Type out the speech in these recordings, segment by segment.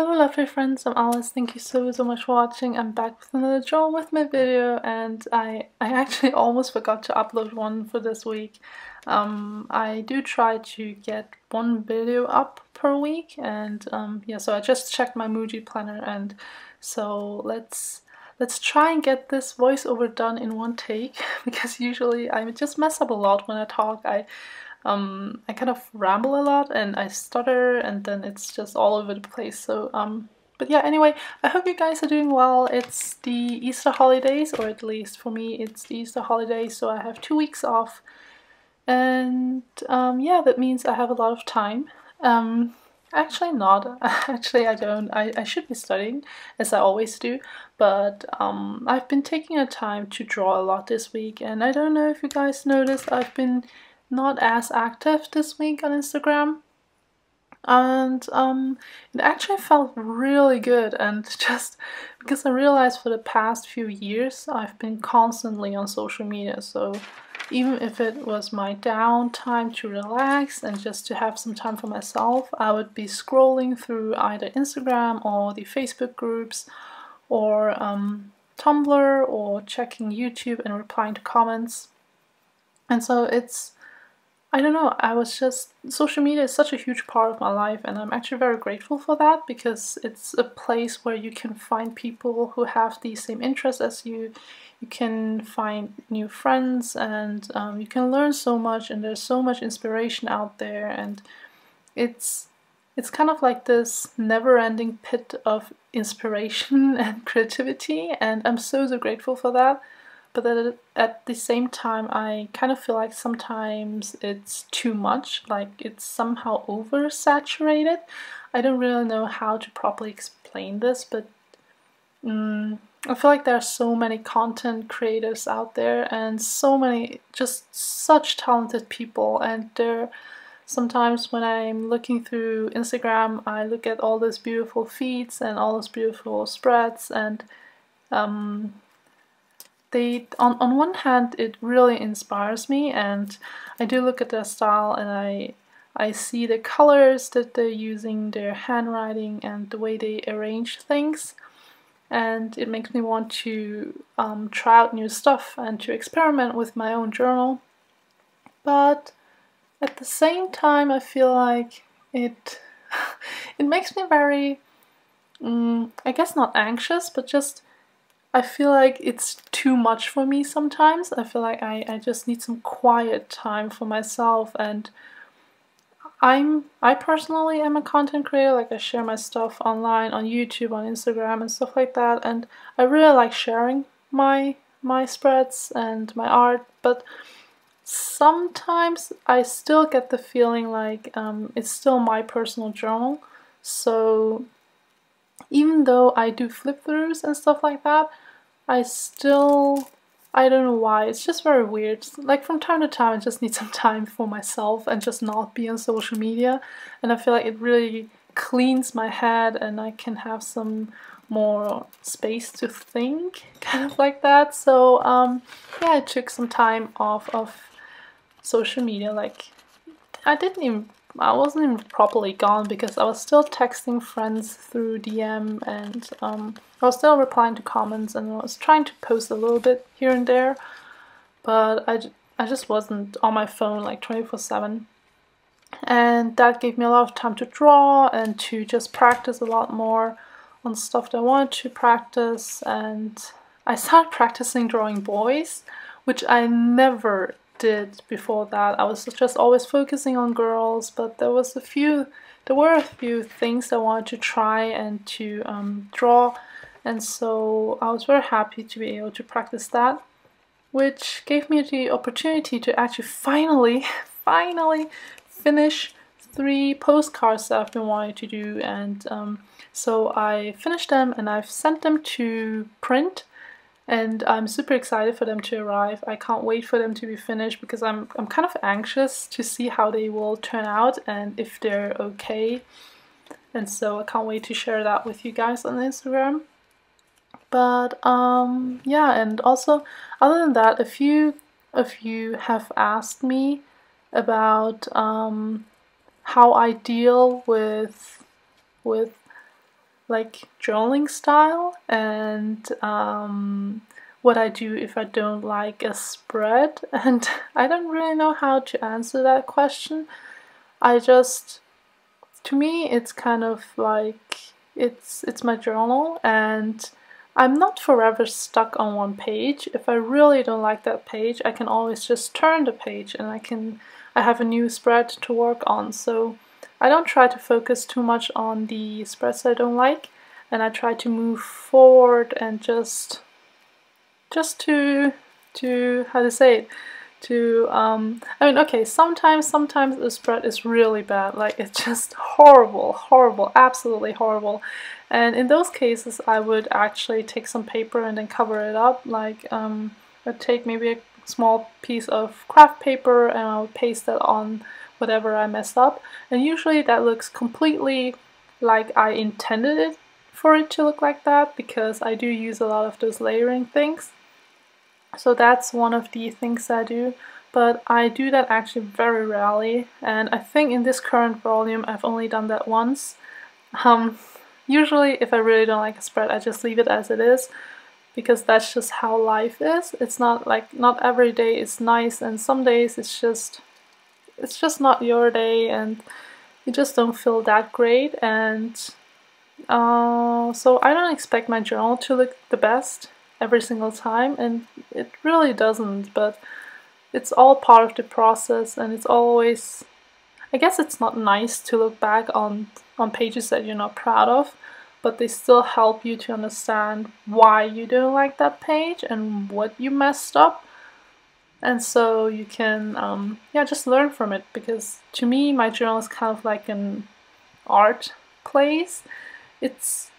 Hello lovely friends, I'm Alice. Thank you so much for watching. I'm back with another Draw With Me video, and I actually almost forgot to upload one for this week. I do try to get one video up per week, and yeah, so I just checked my Muji planner, and so let's try and get this voiceover done in one take because usually I just mess up a lot when I talk. I kind of ramble a lot and I stutter, and then it's just all over the place. So but yeah, anyway, I hope you guys are doing well. It's the Easter holidays, or at least for me it's the Easter holidays, so I have 2 weeks off, and yeah, that means I have a lot of time. Actually not. Actually I don't. I should be studying, as I always do, but I've been taking a time to draw a lot this week, and I don't know if you guys noticed, I've been not as active this week on Instagram, and it actually felt really good. And just because I realized for the past few years I've been constantly on social media, so even if it was my downtime to relax and just to have some time for myself, I would be scrolling through either Instagram or the Facebook groups, or Tumblr, or checking YouTube and replying to comments. And so I don't know, social media is such a huge part of my life, and I'm actually very grateful for that, because it's a place where you can find people who have the same interests as you. You can find new friends, and you can learn so much, and there's so much inspiration out there, and it's kind of like this never-ending pit of inspiration and creativity, and I'm so grateful for that. But at the same time, I kind of feel like sometimes it's too much, like it's somehow oversaturated. I don't really know how to properly explain this, but I feel like there are so many content creators out there, and so many, just such talented people, and sometimes when I'm looking through Instagram, I look at all those beautiful feeds and all those beautiful spreads, and on one hand, it really inspires me, and I do look at their style, and I see the colors that they're using, their handwriting, and the way they arrange things, and it makes me want to try out new stuff and to experiment with my own journal. But at the same time, I feel like it makes me very, I guess not anxious, but just I feel like it's too much for me sometimes. I feel like I just need some quiet time for myself, and I personally am a content creator. Like, I share my stuff online on YouTube, on Instagram, and stuff like that, and I really like sharing my spreads and my art, but sometimes I still get the feeling like it's still my personal journal. So even though I do flip throughs and stuff like that, I don't know why, it's just very weird. Like, from time to time I just need some time for myself and just not be on social media, and I feel like it really cleans my head, and I can have some more space to think, kind of like that. So yeah, I took some time off of social media. Like, I wasn't even properly gone, because I was still texting friends through DM, and I was still replying to comments, and I was trying to post a little bit here and there, but I just wasn't on my phone like 24/7, and that gave me a lot of time to draw and to just practice a lot more on stuff that I wanted to practice. And I started practicing drawing boys, which I never did before that. I was just always focusing on girls, but there were a few things I wanted to try and to draw, and so I was very happy to be able to practice that, which gave me the opportunity to actually finally finish 3 postcards that I've been wanting to do. And so I finished them, and I've sent them to print, and I'm super excited for them to arrive. I can't wait for them to be finished, because I'm kind of anxious to see how they will turn out and if they're okay. And so I can't wait to share that with you guys on Instagram. But yeah, and also, other than that, a few of you have asked me about how I deal with like journaling style, and what I do if I don't like a spread. And I don't really know how to answer that question. To me, it's kind of like it's my journal, and I'm not forever stuck on one page. If I really don't like that page, I can always just turn the page and I have a new spread to work on. So I don't try to focus too much on the spreads I don't like, and I try to move forward and just to how to say it, to I mean, okay, sometimes the spread is really bad, like it's just horrible, absolutely horrible, and in those cases I would actually take some paper and then cover it up, like I'd take maybe a small piece of craft paper and I would paste that on whatever I messed up, and usually that looks completely like I intended it for it to look like that, because I do use a lot of those layering things. So that's one of the things I do, but I do that actually very rarely, and I think in this current volume I've only done that once. Usually if I really don't like a spread, I just leave it as it is, because that's just how life is. It's not like, not every day is nice, and some days it's just not your day and you just don't feel that great, and so I don't expect my journal to look the best every single time, and it really doesn't, but it's all part of the process, and it's always, I guess it's not nice to look back on pages that you're not proud of, but they still help you to understand why you don't like that page and what you messed up, and so you can yeah, just learn from it, because to me my journal is kind of like an art place. It's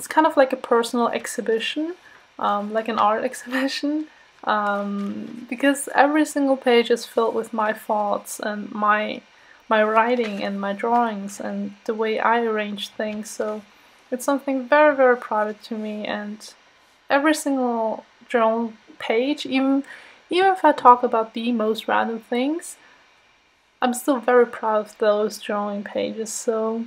kind of like a personal exhibition, like an art exhibition, because every single page is filled with my thoughts and my writing and my drawings and the way I arrange things. So it's something very private to me, and every single journal page, even if I talk about the most random things, I'm still very proud of those journaling pages. So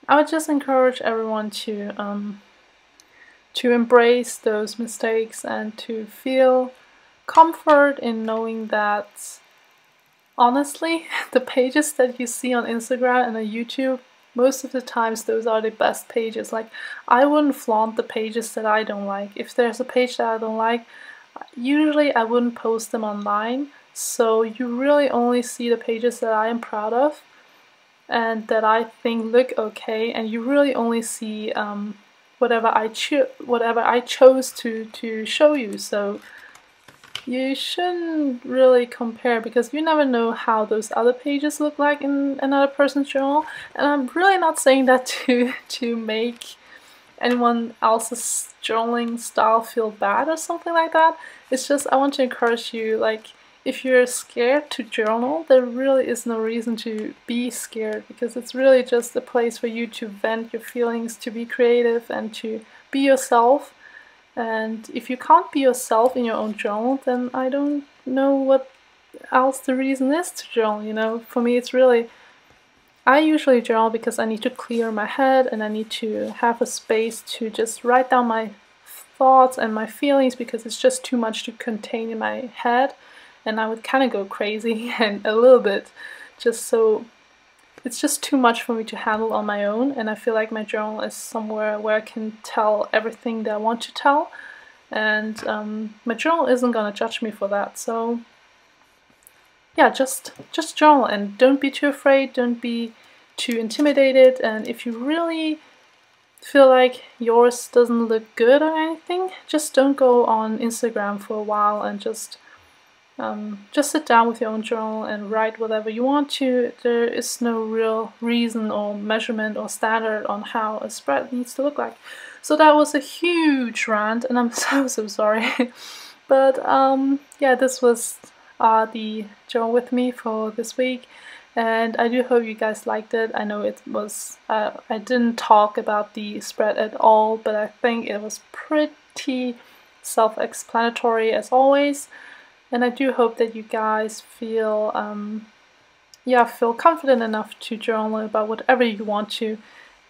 I would just encourage everyone to embrace those mistakes and to feel comfort in knowing that, honestly, the pages that you see on Instagram and on YouTube, most of the times those are the best pages. Like, I wouldn't flaunt the pages that I don't like. If there's a page that I don't like, usually I wouldn't post them online. So you really only see the pages that I am proud of and that I think look okay, and you really only see whatever I chose to show you. So you shouldn't really compare, because you never know how those other pages look like in another person's journal. And I'm really not saying that to make anyone else's journaling style feel bad or something like that. It's just I want to encourage you, like, if you're scared to journal, there really is no reason to be scared, because it's really just a place for you to vent your feelings, to be creative, and to be yourself. And if you can't be yourself in your own journal, then I don't know what else the reason is to journal, you know? For me, it's really, I usually journal because I need to clear my head and I need to have a space to just write down my thoughts and my feelings, because it's just too much to contain in my head. And I would kind of go crazy and a little bit, just so it's just too much for me to handle on my own, and I feel like my journal is somewhere where I can tell everything that I want to tell, and my journal isn't gonna judge me for that. So yeah, just journal, and don't be too afraid, don't be too intimidated, and if you really feel like yours doesn't look good or anything, just don't go on Instagram for a while and just sit down with your own journal and write whatever you want to. There is no real reason or measurement or standard on how a spread needs to look like. So that was a huge rant, and I'm so sorry. But yeah, this was the journal with me for this week, and I do hope you guys liked it. I know it was, I didn't talk about the spread at all, but I think it was pretty self-explanatory as always. And I do hope that you guys feel feel confident enough to journal about whatever you want to.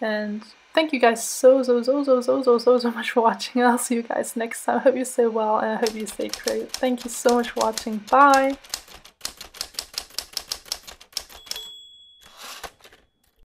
And thank you guys so much for watching, and I'll see you guys next time. I hope you stay well and I hope you stay great. Thank you so much for watching. Bye!